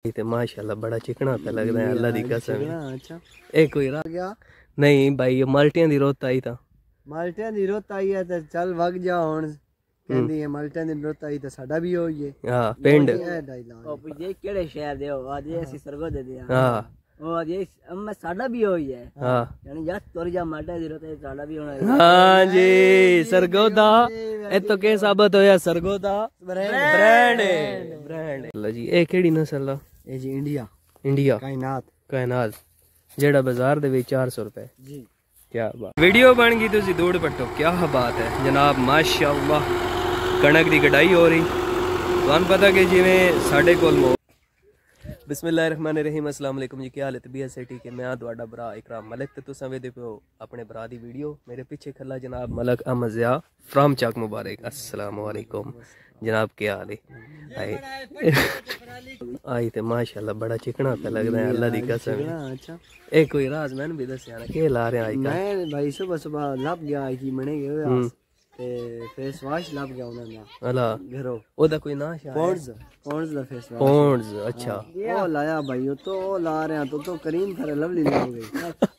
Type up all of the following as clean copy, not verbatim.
ते माशाल्लाह बड़ा चिकना पे लगदा है अल्लाह दी कसम। अच्छा ए कोई रह गया नहीं भाई, ये माल्टियां दी रुत आई ता माल्टियां दी रुत आई है ते चल वग जा हुन कहंदी है माल्टियां दी रुत आई ते साडा भी होई है। हां पिंड ओ पुजे केड़े शहर दे हो आज ऐसी सरगो दे दिया। हां ओ आज अम्मा साडा भी होई है। हां यानी जा तोर जा माल्टियां दी रुत है साडा भी होना। हां जी सरगोदा ए तो के साबित होया सरगोदा ब्रांड ब्रांड अल्लाह जी। ए केड़ी नस्ल दा? ए जी इंडिया इंडिया कायनात जेड़ा बाजार दे विच 400 रुपए जी। क्या बात वीडियो बन गई तुसी दूड़ पट्टो। क्या बात है जनाब माशाअल्लाह कणक दी गडाई हो रही तुहानू पता कि जिवें साडे कोल बिस्मिल्लाहिर्रहमानिर्रहीम अस्सलाम वालेकुम जी। क्या हाल है? तबीयत से ठीक है? मैं तुहाडा भरा इकराम मलिक ते तुसां वेखदे पियो अपने भरा दी वीडियो। मेरे पीछे खला जनाब मलक अहमद ज़िया फ्रॉम चक मुबारक। अस्सलाम वालेकुम जनाब, क्या हाल है? आई ते माशाल्लाह बड़ा चिकना पे लगदा है अल्लाह दी कसम। अच्छा ए कोई राज मैंने भी दस्या ना के ला रहे आई का मैं भाई सुबह सुबह लब गया कि मने गए ते फेस वॉश लब गया उन्हां दा अला घरों ओदा कोई ना शायद पॉन्ड्स दा फेस वॉश पॉन्ड्स। अच्छा ओ लाया भाई ओ तो ला रहे हैं तो करीम खरे लवली हो गई।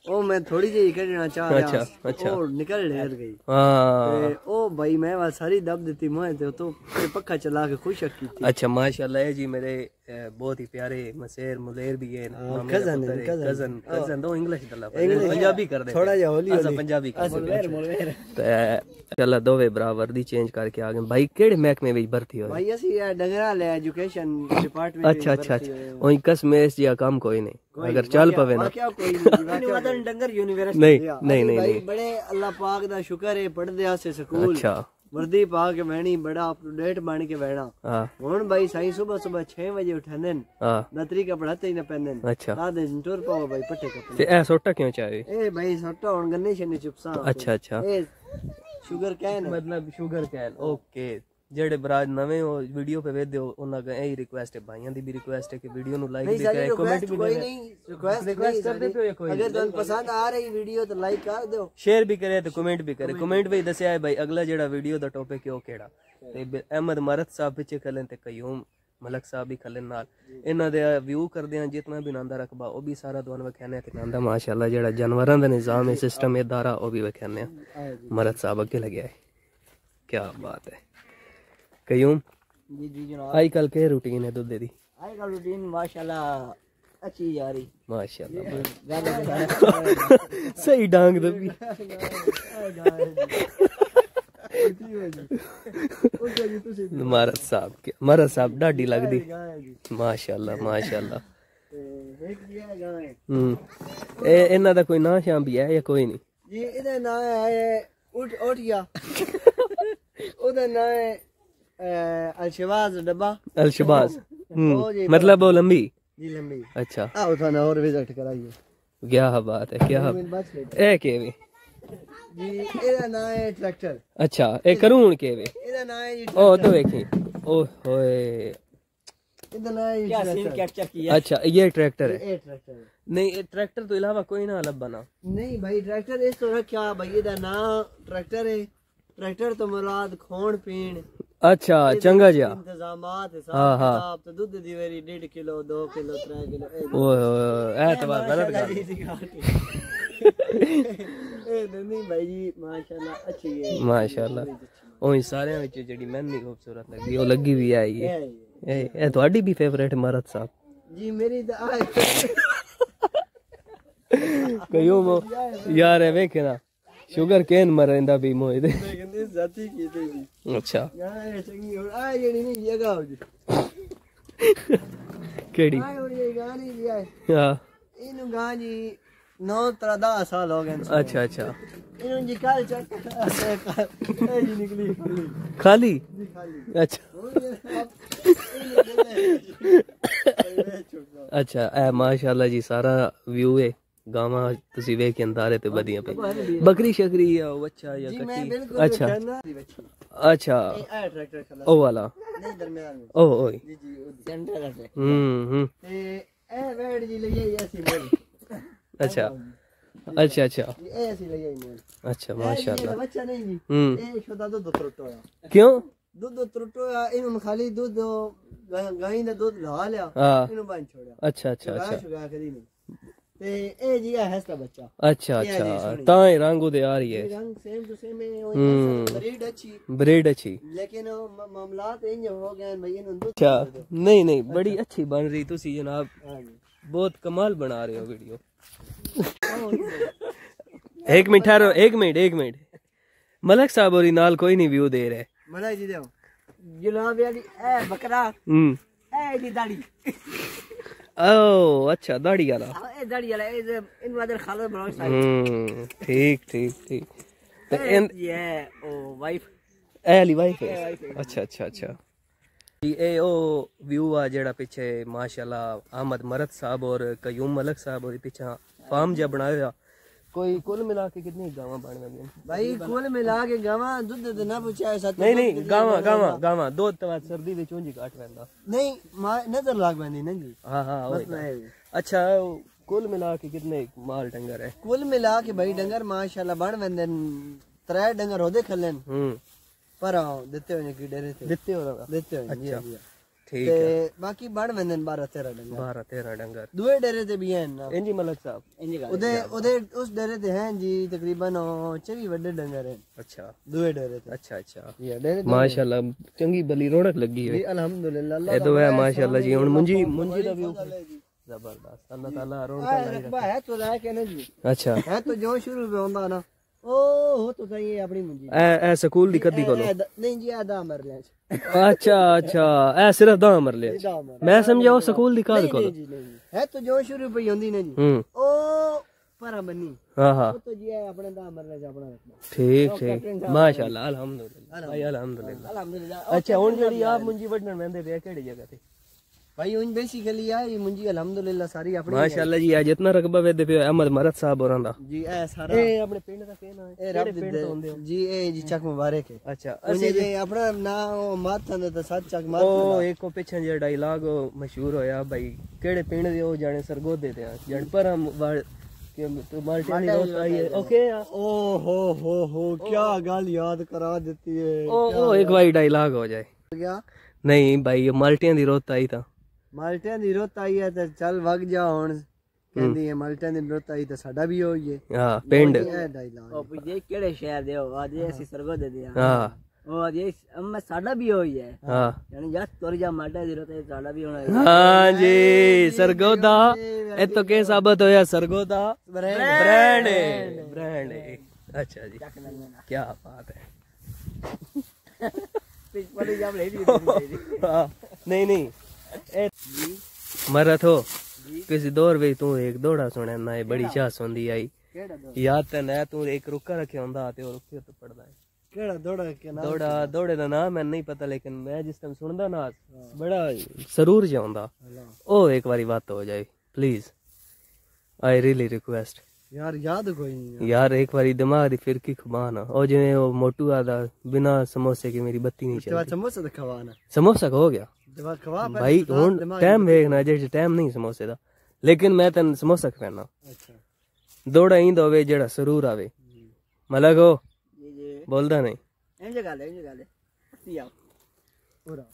ओ मैं थोड़ी जी कढ़ना चाह रहा अच्छा ओ निकल ढेर गई। हां ओ भाई मैं वाल सारी दब देती मैं तो पक्का चला के खुश की थी। अच्छा माशाल्लाह है जी। मेरे बहुत ही प्यारे मसेर मुलेर भी है कजन दो इंग्लिश दला पंजाबी कर दे थोड़ा जा होली अच्छा पंजाबी कर चला दोवे भरा वर्दी चेंज करके आ गए। भाई केड़े महकमे विच भर्ती होए? भाई असि डंगरा ले एजुकेशन डिपार्टमेंट। अच्छा अच्छा अच्छा ओई कसमेस या काम कोई नहीं अगर चल पवे ना क्या कोई नहीं वतन डंगर यूनिवर्सिटी नहीं भाई बड़े अल्लाह पाक दा शुक्र है पढ़दे आसे स्कूल। अच्छा वर्दी पा के बहनी बड़ा अप टू डेट बन के बहना। हुन भाई साईं सुबह सुबह 6 बजे उठंदे नतरी कपड़ा ते न पहनदे। अच्छा आदे टुर पाओ भाई पट्टे कपड़े ते ए सोटा क्यों चाहे? ए भाई सोटा हुन गन्ने शने चुपसा। अच्छा अच्छा ए शुगर कैन मतलब शुगर कैन ओके। जेड़े बराज नवे हो वीडियो पे वेदे हो उन्हां का यही रिक्वेस्ट है, भाइयां दी भी रिक्वेस्ट है कि वीडियो नु लाइक भी करे कमेंट भी करे। रिक्वेस्ट कर दे पे कोई अगर तुम पसंद आ रही वीडियो तो लाइक कर दो शेयर भी करे तो कमेंट भी करे। कमेंट भी दसया है भाई अगला जेड़ा वीडियो दा टॉपिक है ओ केड़ा ते अहमद मरद साहब पीछे खलन ते कयूम मलक साहब भी खलन नाल इन्हां दे व्यू करदे हैं जितना भी नांदा रकबा ओ भी सारा तुहानू वखाने ते नांदा माशाल्लाह जेड़ा जानवरां दा निजाम है सिस्टम है दारा ओ भी वखाने मरद साहब अगे लगे है। क्या बात है कयूम जी जी जनाब। आई कल के रूटीन है दूध दी? आई कल रूटीन माशाल्लाह अच्छी जा रही माशाल्लाह सही डांग दबी मरद साहब डाडी लगदी माशाल्लाह माशाल्लाह। ए इन्हां दा कोई ना शाम भी है या कोई नहीं? जी इहदा नाम है उठिया ओदा नाम है अलशबाज डब्बा अलशबाज मतलब वो लंबी जी लंबी। अच्छा आओ थाना और विजिट कराइए। क्या बात है क्या ए के वे जी एदा नाम है ट्रैक्टर। अच्छा ए करून के वे एदा नाम है जी ओ तो देखी ओ होए एदा नाम है क्या सीन कैप्चर किया। अच्छा ये ट्रैक्टर है? ये ट्रैक्टर है। नहीं ट्रैक्टर तो अलावा कोई ना अलग बना नहीं भाई ट्रैक्टर इस तो रखा भाई एदा नाम ट्रैक्टर है। ट्रैक्टर तो मुराद खोण पीण अच्छा चंगा जा इंतजामात हिसाब तो दूध दी वेरी 1.5 किलो 2 किलो 3 किलो ओ एतबार गलत गल ए नहीं भाई जी माशाल्लाह अच्छी है माशाल्लाह। ओही सारे विच जेडी मैननी खूबसूरत लगदी ओ लगी भी आई है। ए ਤੁਹਾਡੀ भी फेवरेट मरद साहब? जी मेरी तो आए कयूम यार है वेखे ना शुगर कैन मरेंदा भी मोए दे जाती की ते जी। अच्छा यार चंगी और आ जेडी नहीं जगह हो जी केड़ी आ और ये गानी जी है हां इनु गानी 9-13 साल हो गए। अच्छा अच्छा इनु जी कल चक ए जी निकली खाली जी खाली। अच्छा अच्छा ए माशाल्लाह जी सारा व्यू है गावा तुसी वेख के अंदारे ते बदियां पे बकरी शकरी या बच्चा या कच्ची। अच्छा अच्छा ओ वाला नहीं दरमियान में ओ ओए जी जी सेंटर है ते ए वेड जी ले ऐसी बोल। अच्छा अच्छा अच्छा ए ऐसी ले मोल। अच्छा माशाल्लाह बच्चा नहीं जी ए छोटा दूध त्रुटोया। क्यों दूध त्रुटोया इनु खाली दूध ਗਾਂ ਦਾ ਦੁੱਧ ਲਾ ਲਿਆ ਇਹਨੂੰ ਬੰਨ ਛੋੜਿਆ ਅੱਛਾ ਅੱਛਾ ਅੱਛਾ ਸ਼ੁਗਾ ਕਦੀ ਨਹੀਂ ਤੇ ਇਹ ਜੀ ਹੈ ਹਸਤਾ ਬੱਚਾ ਅੱਛਾ ਅੱਛਾ ਤਾਂ ਇਹ ਰੰਗ ਉਹਦੇ ਆ ਰਹੀ ਹੈ रंग सेम टू सेम है ब्रेड अच्छी लेकिन मामलात इंज हो गए भाई इन्होंने अच्छा नहीं नहीं बड़ी अच्छी बन रही तुसी जनाब बहुत कमाल बना रहे हो वीडियो एक मिनट ठहरो एक मिनट मलक साहब और नाल कोई नहीं व्यू दे रहे मलक जी दो जनाब यानी ए बकरा ए दी दाढ़ी ओ अच्छा दाढ़ी वाला ए दाढ़ी वाला इन वादर खालद बनाओ साइड ठीक ठीक ठीक तो ये ओ वाइफ ए वाली वाइफ है अच्छा अच्छा अच्छा ये ओ व्यू आ जेड़ा पीछे माशाल्लाह अहमद मरद साहब और कयूम मलक साहब और पीछे फार्म जा बनाया कोई कुल मिला के कितनी गावां बन गई भाई कुल मिला के गावां दूध दे ना पूछा है नहीं गावां दो तवा सर्दी विच उंजी काट वंदा नहीं नजर लाग बंदी ना जी हां हां अच्छा कुल मिला के कितने माल डंगर है कुल मिला के भाई डंगर माशाल्लाह बन वंदे 3 डंगर होदे खलन पर देते हो की डेरे थे देते हो अच्छा ठीक है बाकी बन वंदे 12-13 डंगर दुए डेरे ते भी हैं ना इंजी मलक साहब उदे उस डेरे ते हैं जी तकरीबन 24 बड़े डंगर हैं अच्छा दुए डेरे ते अच्छा अच्छा ये डेरे माशाल्लाह चंगी बली रौनक लगी है अल्हम्दुलिल्लाह ए तो है माशाल्लाह जी हुन मुंजी दा व्यू जबरदस्त अल्लाह ताला रौनक रकबा है तो लाए के ना जी अच्छा है तो जो शुरू में होंदा ना ओ हो तो सही है अपनी मुंजी ए स्कूल दी कद्दी कोलो नहीं जी आदा मर ले अच्छा अच्छा ए सिर्फ दा मर ले मैं समझा वो स्कूल दी काद कोलो है तो जो शुरू पे होंदी ना जी ओ परा बन्नी हां हां तो जी अपने दा मर ले अपना ठीक ठीक माशाल्लाह अल्हम्दुलिल्लाह भाई अल्हम्दुलिल्लाह अच्छा हुन जेडी आप मुंजी वडन वेंदे पे केड़ी जगह ते भाई उन बेसिकली आई मुंजी अल्हम्दुलिल्लाह सारी अपनी माशाल्लाह जी आज जितना रकबा वेदे पे अहमद मरद साहब होरां दा जी ए सारा ए अपने पिंड दा केना है ए रब पिंड तो होंदे जी ए जी चक मुबारक है अच्छा ਅਸੀਂ ਜੇ ਆਪਣਾ ਨਾਮ ਮਾਥਾਂ ਦੇ ਤਾਂ ਸੱਚ ਚੱਕ ਮਾਥਾ ਉਹ ਇੱਕ ਪਿੱਛੇ ਜਿਹੜਾ ਡਾਇਲੌਗ ਮਸ਼ਹੂਰ ਹੋਇਆ ਭਾਈ ਕਿਹੜੇ ਪਿੰਡ ਦੇ ਉਹ ਜਾਣੇ ਸਰਗੋਦੇ ਤੇ ਆ ਜਣ ਪਰਮ ਕਿ ਮਾਲਟੇ ਦੀ ਰੋਟ ਆਈ ਹੈ ਓਕੇ ओ हो क्या गाल याद करा देती है ਉਹ ਇੱਕ ਵਾਰੀ ਡਾਇਲੌਗ ਹੋ ਜਾਏ क्या ਨਹੀਂ ਭਾਈ ਮਾਲਟਿਆਂ ਦੀ ਰੋਟ ਆਈ ਤਾਂ ਮਾਲਟਿਆਂ ਦੀ ਰੋਤ ਆਈ ਹੈ ਤੇ ਚੱਲ ਵਗ ਜਾ ਹੁਣ ਕਹਿੰਦੀ ਹੈ ਮਾਲਟਿਆਂ ਦੀ ਰੋਤ ਆਈ ਤਾਂ ਸਾਡਾ ਵੀ ਹੋਈ ਹੈ ਹਾਂ ਪਿੰਡ ਉਹ ਪੁੱਛੇ ਕਿਹੜੇ ਸ਼ਹਿਰ ਦੇ ਹੋ ਅੱਜ ਅਸੀਂ ਸਰਗੋਦੇ ਦੇ ਹਾਂ ਉਹ ਅੱਜ ਅੰਮਾ ਸਾਡਾ ਵੀ ਹੋਈ ਹੈ ਹਾਂ ਯਾਨੀ ਜਸ ਤੁਰ ਜਾ ਮਾਲਟਿਆਂ ਦੀ ਰੋਤ ਸਾਡਾ ਵੀ ਹੋਣਾ ਹਾਂ ਜੀ ਸਰਗੋਦਾ ਇਹ ਤਾਂ ਕੀ ਸਾਬਤ ਹੋਇਆ ਸਰਗੋਦਾ ਬ੍ਰਾਂਡ अच्छा जी क्या बात है नहीं नहीं मरत हो किसी दौर वे तू एक दौड़ा सुने ना बड़ी चास होंदी आई याद ते ना तू एक रुका रखे होंदा ते और रुके तो पड़दा है केड़ा दौड़ा के नाम दौड़े दा नाम मैं नहीं पता लेकिन मैं जिस टाइम सुनदा ना बड़ा सरूर जा होंदा ओ एक बारी बात हो जाए प्लीज आई रियली रिक्वेस्ट यार याद कोई नहीं यार एक बारी दिमाग दी फिरकी खबाना ओ जिवें ओ मोटू आदा बिना समोसे के मेरी बत्ती नहीं चलती समोसा तो खवाना समोसा हो गया भाई हुन टाइम देखना जे टाइम नहीं समोसे दा लेकिन मैं तन समोसा खवाना अच्छा दौड़ा इंद होवे जेड़ा सरूर आवे मलक हो बोलदा नहीं इंज गल पिया पूरा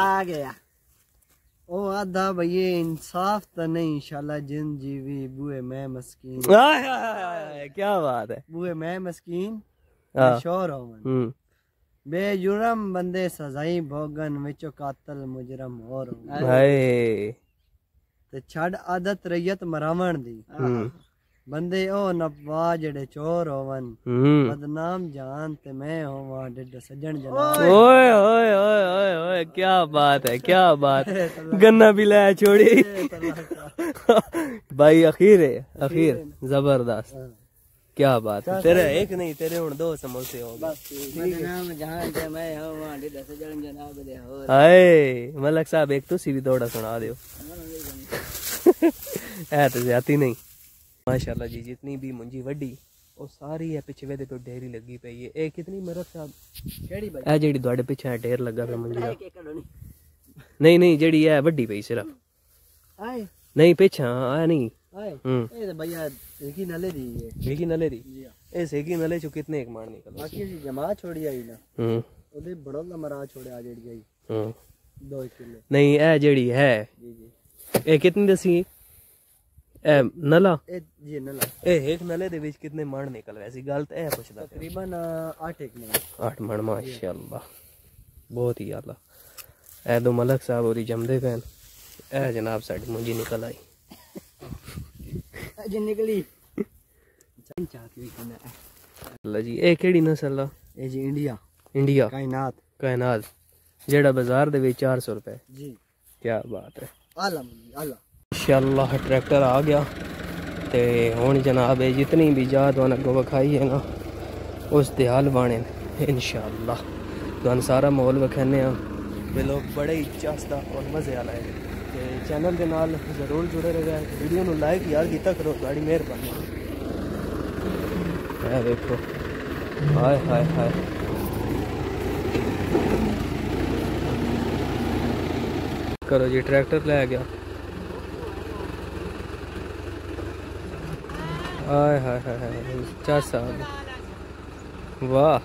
आ गया ओ आधा भैया इंसाफ तो नहीं इंशाल्लाह जिन जीवी बुए मैं मस्कीन क्या बात है बुए मैं मस्कीन शोर हो बेजुर्म बंदे सजाई भोगन विचो कातल मुजरम और हाय ते छड़ आदत रैयत मरावण दी बंदे ओ नवा जेड़े चोर होवन बदनाम जान ते मैं होवा डिड सजन जना ओए ओए ओए ओए ओए क्या बात है गन्ना भी लाया छोड़ी भाई अखीर जबरदस्त क्या बात है तेरे एक नहीं तेरे हुन दो समोसे हो बदनाम जान ते मैं होवा डिड सजन जना दे हो हाय मलक साहब एक तुसी भी दौड़ा सुना दियो है तो ज्यादा नहीं माशाल्लाह जी जितनी भी मुंजी वड्डी वो सारी है पिछे वेदे पे ढेरी लगी पई है ए कितनी मरद साहब केड़ी भाई ए जेडी ਤੁਹਾਡੇ ਪਿੱਛੇ ਹੈ ढेर लगा पे मुंजी नहीं नहीं जेडी है वड्डी पई सिर्फ आए नहीं पिछे आया नहीं आए ए तो भैया सेकी नले दी है सेकी नले दी ए सेकी नले चो कितने एक मार निकल बाकी जी जमा छोड़ी आई ना ओदे बड़ो दा मरा छोड़या जेडी आई 2 किलो नहीं ए जेड़ी है जी जी ए कितनी दसी ए नला जी नला ए एक नले दे विच कितने मण निकल वैसी गल ते ए पुछदा तकरीबन 8 मण 8 मण माशाअल्लाह बहुत ही आला ए दो मलक साहब होरी जमदे पैन ए जनाब साडी मुंजी निकल आई जी निकली चाहती हुई किना अल्लाह जी ए केड़ी नस्ल दा ए जी इंडिया इंडिया कायनात जेड़ा बाजार दे विच 400 रुपए जी क्या बात है आला इंशाअल्लाह ट्रैक्टर आ गया ते हुण जनाब ये जितनी भी जात वन अगो विखाई है ना उस दे हल बाने इंशाअल्लाह तुहानू सारा माहौल विखाने पे लोग बड़े ही चस्ता और मजे आला है ते चैनल के नाल जरूर जुड़े रहे वीडियो नू लाइक यार कीता करो बड़ी मेहरबानी है देखो हाय हाय हाय करो जी ट्रैक्टर ले गया हाय हाय हाय हाय चाचा वाह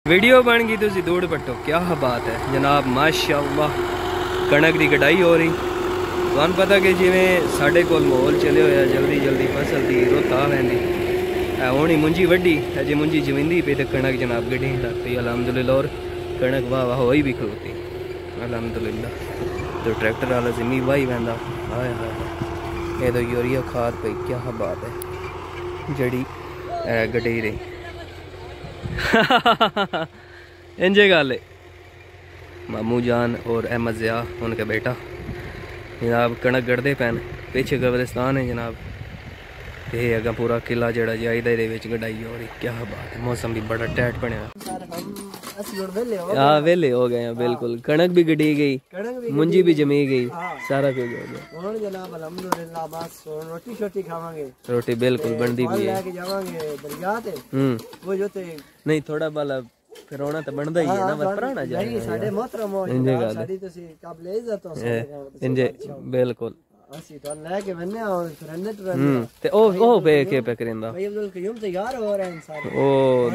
वीडियो बन गई तुसी दौड़ पट्टो क्या बात है जनाब माशाअल्लाह कणक की कटाई हो रही तुहानू पता कि जिवें साडे कोल माहौल चले होया जल्दी जल्दी फसल की रुत आ वैंदी होनी मुंजी वड्डी अजे मुंजी जमींदी पे तो कणक जनाब गड्डी लग पई अलहमदुलिल्लाह और कणक वाह वाह होई भी खलोती अलहमदुलिल्लाह तो ट्रैक्टर वाला जिमी वाही वैंदा हाय हाय ये तो यूरिया खाद पई क्या बात है जड़ी गड्डी रही इंजे गल है मामू जान और अहमद ज़िया उनका बेटा जनाब कणक गढ़ते पैन पीछे कब्रिस्तान है जनाब ये अगर पूरा किला जड़ा जायदा गढ़ाई हो रही क्या बात है मौसम भी बड़ा टैट बनया हाँ वेले हो गए हैं बिल्कुल कणक भी गढ़ी गई मुंजी भी जमी गई सारा कुछ हो गया जनाब अल्हम्दुलिल्लाह बस रोटी छोटी खावांगे रोटी बिल्कुल बनती भी है लेके जावांगे दरिया ते वो जो ते नहीं थोड़ा बाला फिर होना तो बनता ही है ना बस पुराना जाए नहीं साडे मोहतरम हो साडी तुसी काबिल इज्जत हो इंजे बिल्कुल ਅਸੀਂ ਤਾਂ ਲੈ ਕੇ ਬੰਨੇ ਆ ਫਿਰ ਅੰਨਤ ਤੇ ਉਹ ਪੇ ਕੇ ਪੇ ਕਰਿੰਦਾ ਭਾਈ ਅਬਦੁਲ ਕਯੂਮ ਤਿਆਰ ਹੋ ਰਹੇ ਹਨ ਸਾਰੇ ओ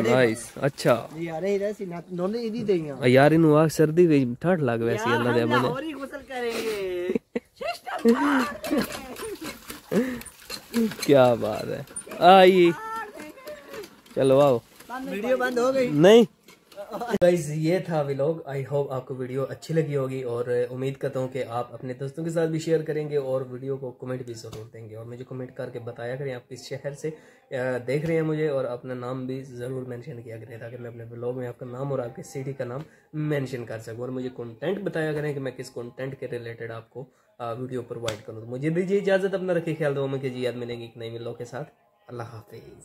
नाइस अच्छा ਜੀ ਯਾਰ ਇਹ ਰਹਿਸੀ ਨਾ ਨੋਨੇ ਇਹਦੀ ਦੇਈਆਂ यार इनु आग सर्दी भी ठंड लग वैसी अल्लाह दे बने और ही गुसल करेंगे क्या बात है आई चलो आओ वीडियो बंद हो गई नहीं गाइस ये था व्लॉग आई होप आपको वीडियो अच्छी लगी होगी और उम्मीद करता हूँ कि आप अपने दोस्तों के साथ भी शेयर करेंगे और वीडियो को कमेंट भी ज़रूर देंगे और मुझे कमेंट करके बताया करें आप किस शहर से देख रहे हैं मुझे और अपना नाम भी ज़रूर मेंशन किया करें ताकि मैं अपने व्लॉग में आपका नाम और आपके सिटी का नाम मेंशन कर सकूँ और मुझे कंटेंट बताया करें कि मैं किस कंटेंट के रिलेटेड आपको वीडियो प्रोवाइड करूँ। तो मुझे दीजिए इजाज़त, अपना रखिए ख्याल, दो में जी याद मिलेंगी एक नई व्लॉग के साथ। अल्लाह हाफिज़।